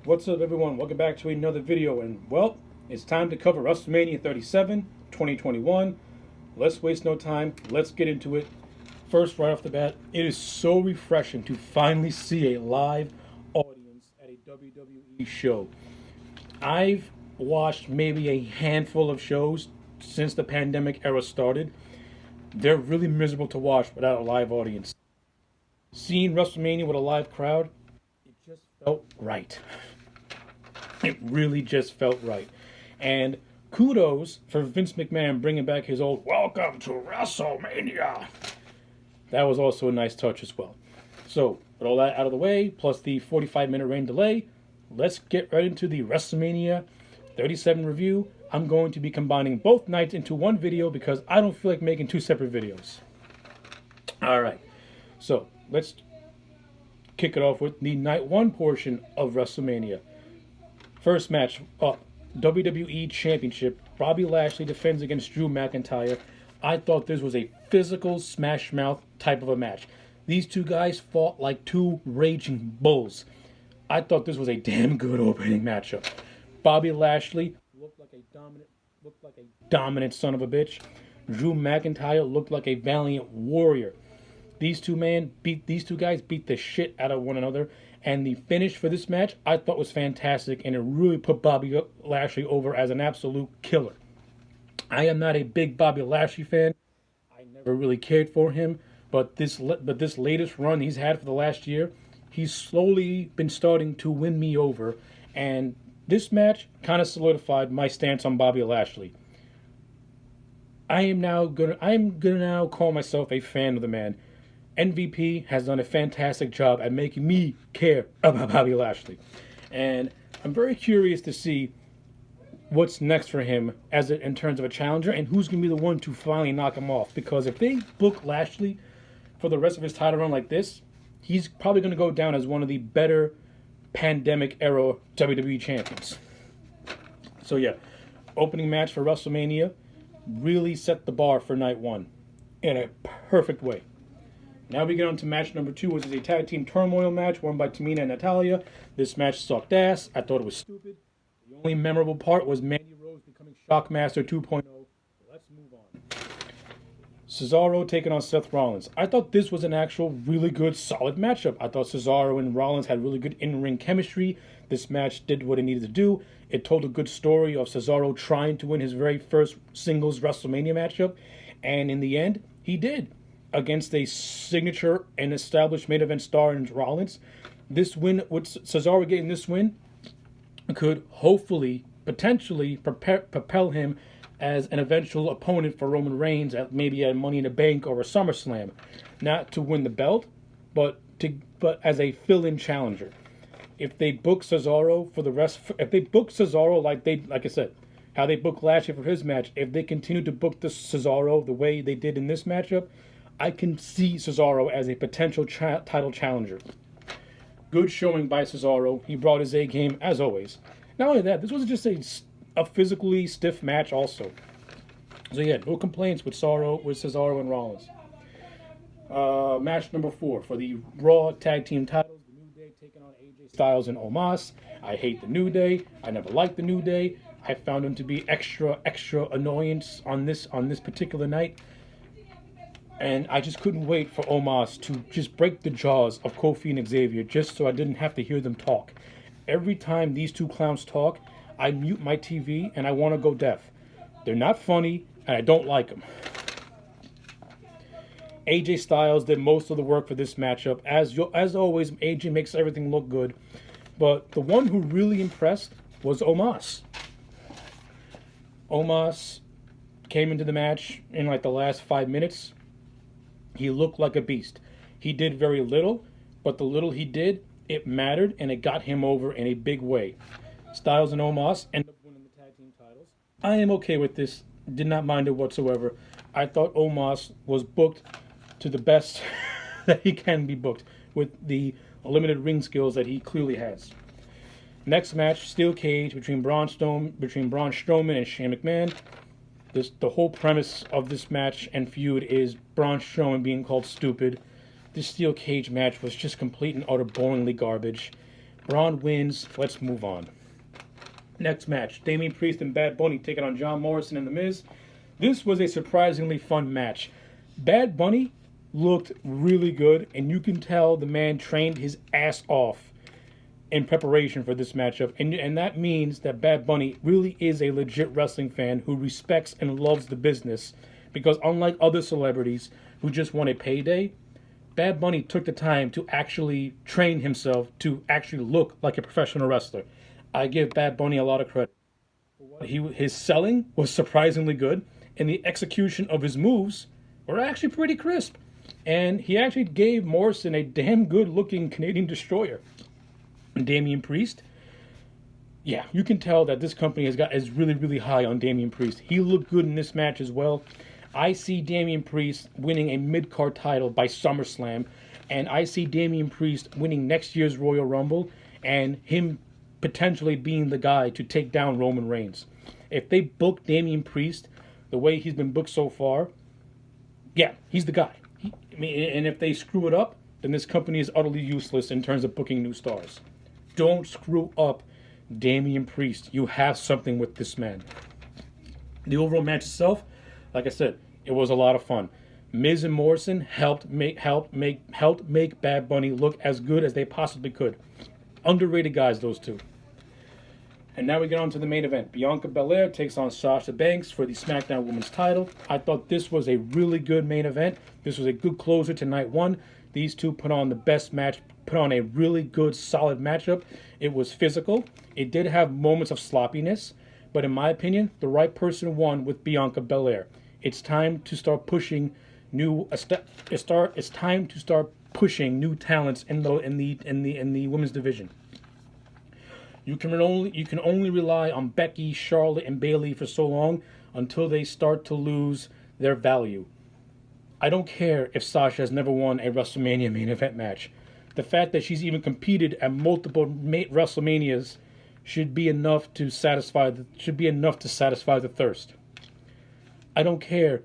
What's up, everyone? Welcome back to another video. And, well, it's time to cover WrestleMania 37, 2021. Let's waste no time. Let's get into it. First, right off the bat, it is so refreshing to finally see a live audience at a WWE show. I've watched maybe a handful of shows since the pandemic era started. They're really miserable to watch without a live audience. Seeing WrestleMania with a live crowd, it just felt right. It really just felt right. And kudos for Vince McMahon bringing back his old "Welcome to WrestleMania." That was also a nice touch as well. So, with all that out of the way, plus the 45-minute rain delay, let's get right into the WrestleMania 37 review. I'm going to be combining both nights into one video because I don't feel like making two separate videos. Alright, so let's kick it off with the night one portion of WrestleMania. First match up, WWE Championship. Bobby Lashley defends against Drew McIntyre. I thought this was a physical smash mouth type of a match. These two guys fought like two raging bulls. I thought this was a damn good opening matchup. Bobby Lashley looked like a dominant son of a bitch. Drew McIntyre looked like a valiant warrior. These two guys beat the shit out of one another, and the finish for this match I thought was fantastic, and it really put Bobby Lashley over as an absolute killer. I am not a big Bobby Lashley fan. I never really cared for him, but this latest run he's had for the last year, he's slowly been starting to win me over, and this match kind of solidified my stance on Bobby Lashley. I'm gonna now call myself a fan of the man. MVP has done a fantastic job at making me care about Bobby Lashley. And I'm very curious to see what's next for him in terms of a challenger and who's going to be the one to finally knock him off. Because if they book Lashley for the rest of his title run like this, he's probably going to go down as one of the better pandemic-era WWE champions. So yeah, opening match for WrestleMania really set the bar for night one in a perfect way. Now we get on to match number 2, which is a tag team turmoil match won by Tamina and Natalya. This match sucked ass. I thought it was stupid. The only memorable part was Mandy Rose becoming Shockmaster 2.0. Let's move on. Cesaro taking on Seth Rollins. I thought this was an actual really good, solid matchup. I thought Cesaro and Rollins had really good in-ring chemistry. This match did what it needed to do. It told a good story of Cesaro trying to win his very first singles WrestleMania matchup. And in the end, he did. Against a signature and established main event star in Rollins. This win, with Cesaro getting this win, could hopefully, potentially propel him as an eventual opponent for Roman Reigns at maybe a Money in the Bank or a SummerSlam. Not to win the belt, but as a fill-in challenger. If they book Cesaro for the rest, if they book Cesaro like I said, how they booked Lashley for his match, if they continue to book the Cesaro the way they did in this matchup, I can see Cesaro as a potential title challenger. Good showing by Cesaro. He brought his A game, as always. Not only that, this was just a physically stiff match also. So yeah, no complaints with Cesaro and Rollins. Match number 4 for the Raw Tag Team titles. The New Day taking on AJ Styles and Omos. I hate the New Day. I never liked the New Day. I found them to be extra annoyance on this particular night. And I just couldn't wait for Omos to just break the jaws of Kofi and Xavier just so I didn't have to hear them talk. Every time these two clowns talk, I mute my TV and I want to go deaf. They're not funny and I don't like them. AJ Styles did most of the work for this matchup. As always, AJ makes everything look good. But the one who really impressed was Omos. Omos came into the match in like the last 5 minutes. He looked like a beast. He did very little, but the little he did, it mattered, and it got him over in a big way. Styles and Omos ended up winning the tag team titles. I am okay with this. Did not mind it whatsoever. I thought Omos was booked to the best that he can be booked with the limited ring skills that he clearly has. Next match, steel cage between Braun Strowman and Shane McMahon. The whole premise of this match and feud is Braun Strowman being called stupid. This steel cage match was just complete and utter boringly garbage. Braun wins. Let's move on. Next match, Damian Priest and Bad Bunny taking on John Morrison and The Miz. This was a surprisingly fun match. Bad Bunny looked really good, and you can tell the man trained his ass off in preparation for this matchup. And that means that Bad Bunny really is a legit wrestling fan who respects and loves the business, because unlike other celebrities who just want a payday, Bad Bunny took the time to actually train himself to actually look like a professional wrestler. I give Bad Bunny a lot of credit. His selling was surprisingly good, and the execution of his moves were actually pretty crisp. And he actually gave Morrison a damn good-looking Canadian destroyer. And Damian Priest, yeah, you can tell that this company is really, really high on Damian Priest. He looked good in this match as well. I see Damian Priest winning a mid-card title by SummerSlam, and I see Damian Priest winning next year's Royal Rumble, and him potentially being the guy to take down Roman Reigns. If they book Damian Priest the way he's been booked so far, yeah, he's the guy. And if they screw it up, then this company is utterly useless in terms of booking new stars. Don't screw up Damian Priest. You have something with this man. The overall match itself, like I said, it was a lot of fun. Miz and Morrison helped make Bad Bunny look as good as they possibly could. Underrated guys, those two. And now we get on to the main event. Bianca Belair takes on Sasha Banks for the SmackDown Women's title. I thought this was a really good main event. This was a good closer to night one. These two put on the best match, put on a really good, solid matchup. It was physical. It did have moments of sloppiness. But in my opinion, the right person won with Bianca Belair. It's time to start pushing new talents in the women's division. You can only rely on Becky, Charlotte, and Bayley for so long until they start to lose their value. I don't care if Sasha has never won a WrestleMania main event match. The fact that she's even competed at multiple WrestleManias should be enough to satisfy the thirst. I don't care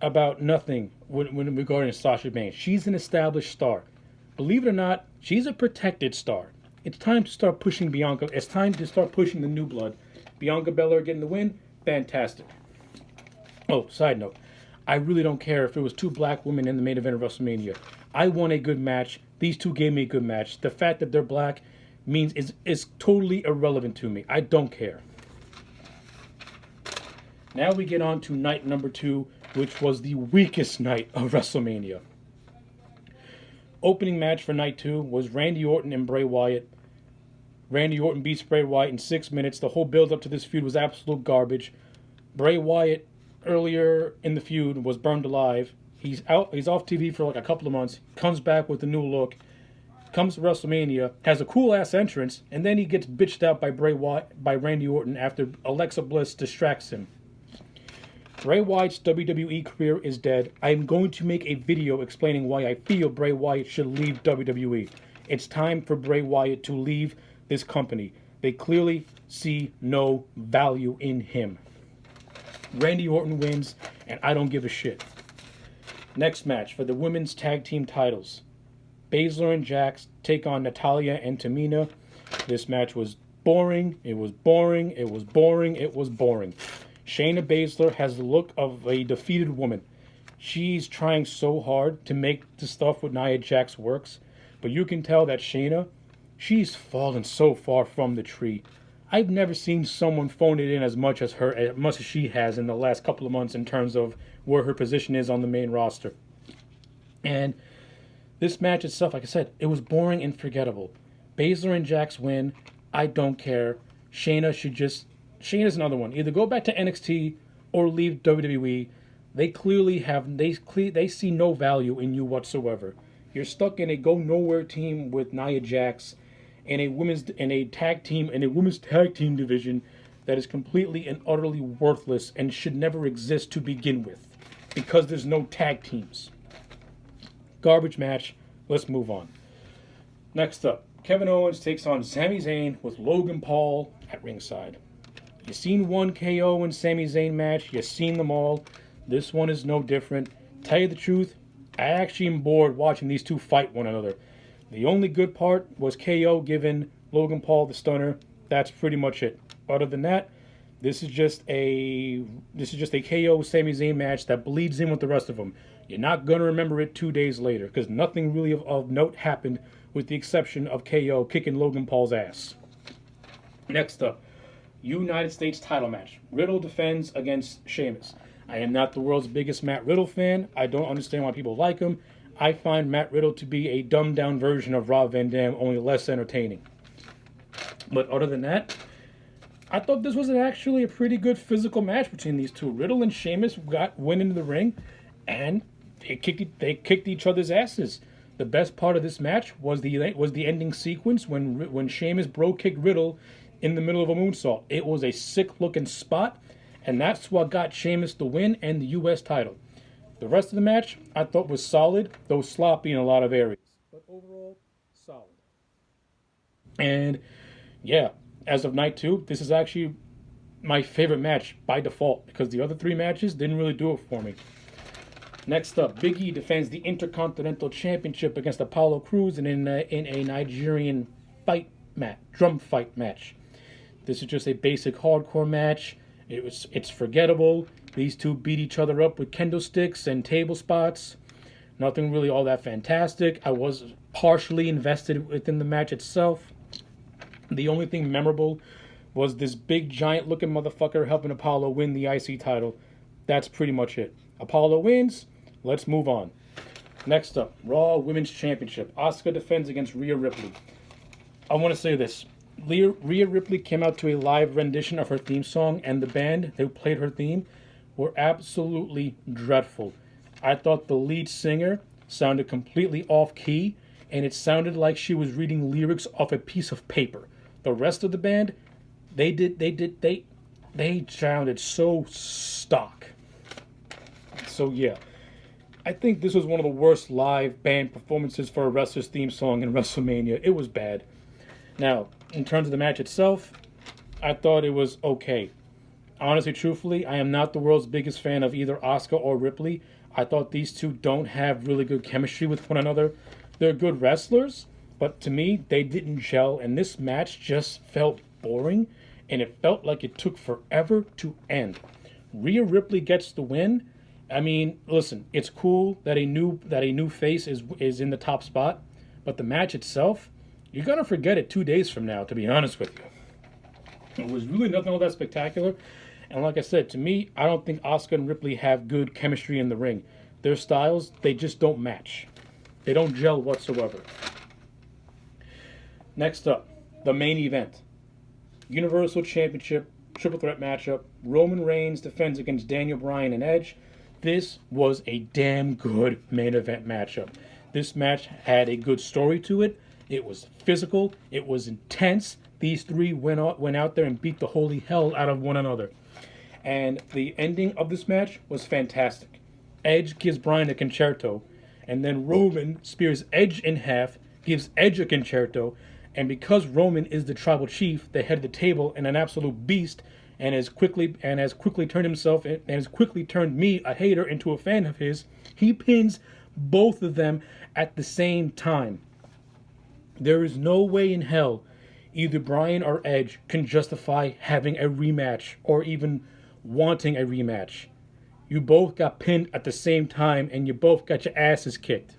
about nothing when regarding Sasha Banks. She's an established star. Believe it or not, she's a protected star. It's time to start pushing Bianca. It's time to start pushing the new blood. Bianca Belair getting the win, fantastic. Oh, side note, I really don't care if it was two black women in the main event of WrestleMania. I want a good match. These two gave me a good match. The fact that they're black means is totally irrelevant to me. I don't care. Now we get on to night number 2, which was the weakest night of WrestleMania. Opening match for night 2 was Randy Orton and Bray Wyatt. Randy Orton beats Bray Wyatt in 6 minutes. The whole build up to this feud was absolute garbage. Bray Wyatt, earlier in the feud, was burned alive. He's off TV for like a couple of months. Comes back with a new look. Comes to WrestleMania, has a cool ass entrance, and then he gets bitched out by Randy Orton after Alexa Bliss distracts him. Bray Wyatt's WWE career is dead. I am going to make a video explaining why I feel Bray Wyatt should leave WWE. It's time for Bray Wyatt to leave this company. They clearly see no value in him. Randy Orton wins, and I don't give a shit. Next match for the women's tag team titles. Baszler and Jax take on Natalya and Tamina. This match was boring. It was boring. It was boring. It was boring. Shayna Baszler has the look of a defeated woman. She's trying so hard to make the stuff with Nia Jax works, but you can tell that Shayna, she's fallen so far from the tree. I've never seen someone phone it in as much as she has in the last couple of months in terms of where her position is on the main roster. And this match itself, like I said, it was boring and forgettable. Baszler and Jax win. I don't care. Shayna's another one. Either go back to NXT or leave WWE. They see no value in you whatsoever. You're stuck in a go nowhere team with Nia Jax in a women's tag team division that is completely and utterly worthless and should never exist to begin with because there's no tag teams. Garbage match. Let's move on. Next up, Kevin Owens takes on Sami Zayn with Logan Paul at ringside. You seen one KO and Sami Zayn match. You seen them all. This one is no different. Tell you the truth, I actually am bored watching these two fight one another. The only good part was KO giving Logan Paul, the Stunner. That's pretty much it. Other than that, this is just a KO Sami Zayn match that bleeds in with the rest of them. You're not gonna remember it 2 days later because nothing really of note happened, with the exception of KO kicking Logan Paul's ass. Next up, United States title match. Riddle defends against Sheamus. I am not the world's biggest Matt Riddle fan. I don't understand why people like him. I find Matt Riddle to be a dumbed down version of Rob Van Dam, only less entertaining. But other than that, I thought this was actually a pretty good physical match between these two. Riddle and Sheamus went into the ring, and they kicked each other's asses. The best part of this match was the ending sequence when Sheamus bro kicked Riddle in the middle of a moonsault. It was a sick looking spot, and that's what got Sheamus the win and the U.S. title. The rest of the match I thought was solid, though sloppy in a lot of areas. But overall, solid. And yeah, as of night 2, this is actually my favorite match by default because the other 3 matches didn't really do it for me. Next up, Big E defends the Intercontinental Championship against Apollo Crews in a Nigerian drum fight match. This is just a basic hardcore match. It's forgettable. These two beat each other up with kendo sticks and table spots. Nothing really all that fantastic. I was partially invested within the match itself. The only thing memorable was this big giant looking motherfucker helping Apollo win the IC title. That's pretty much it. Apollo wins. Let's move on. Next up, Raw Women's Championship. Asuka defends against Rhea Ripley. I want to say this. Rhea Ripley came out to a live rendition of her theme song, and the band who played her theme were absolutely dreadful. I thought the lead singer sounded completely off key, and it sounded like she was reading lyrics off a piece of paper. The rest of the band, they sounded so stock. So yeah, I think this was one of the worst live band performances for a wrestler's theme song in WrestleMania. It was bad. Now, in terms of the match itself, I thought it was okay. Honestly, truthfully, I am not the world's biggest fan of either Asuka or Ripley. I thought these two don't have really good chemistry with one another. They're good wrestlers, but to me, they didn't gel, and this match just felt boring, and it felt like it took forever to end. Rhea Ripley gets the win. I mean, listen, it's cool that a new face is in the top spot, but the match itself, you're gonna forget it 2 days from now, to be honest with you. It was really nothing all that spectacular. And like I said, to me, I don't think Asuka and Ripley have good chemistry in the ring. Their styles, they just don't match. They don't gel whatsoever. Next up, the main event. Universal Championship Triple Threat matchup. Roman Reigns defends against Daniel Bryan and Edge. This was a damn good main event matchup. This match had a good story to it. It was physical. It was intense. These three went out there and beat the holy hell out of one another. And the ending of this match was fantastic. Edge gives Bryan a concerto, and then Roman spears Edge in half, gives Edge a concerto, and because Roman is the tribal chief, the head of the table, and an absolute beast, and has quickly turned me, a hater, into a fan of his, he pins both of them at the same time. There is no way in hell either Bryan or Edge can justify having a rematch or even wanting a rematch. You both got pinned at the same time and you both got your asses kicked.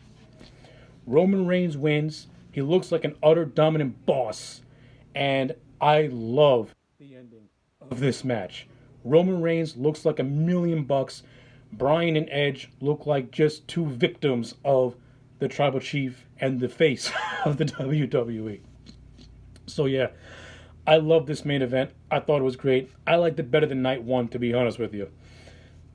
Roman Reigns wins. He looks like an utter dominant boss. And I love the ending of this match. Roman Reigns looks like $1,000,000. Bryan and Edge look like just two victims of the tribal chief and the face of the WWE. So yeah, I love this main event. I thought it was great. I liked it better than night 1, to be honest with you.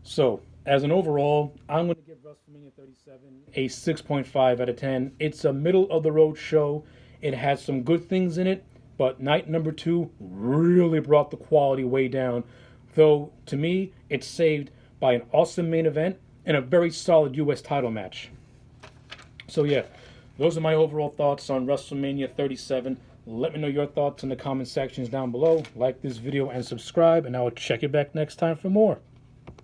So, as an overall, I'm going to give WrestleMania 37 a 6.5 out of 10. It's a middle-of-the-road show. It has some good things in it, but night number 2 really brought the quality way down. Though, to me, it's saved by an awesome main event and a very solid U.S. title match. So yeah, those are my overall thoughts on WrestleMania 37. Let me know your thoughts in the comment sections down below. Like this video and subscribe, and I will check you back next time for more.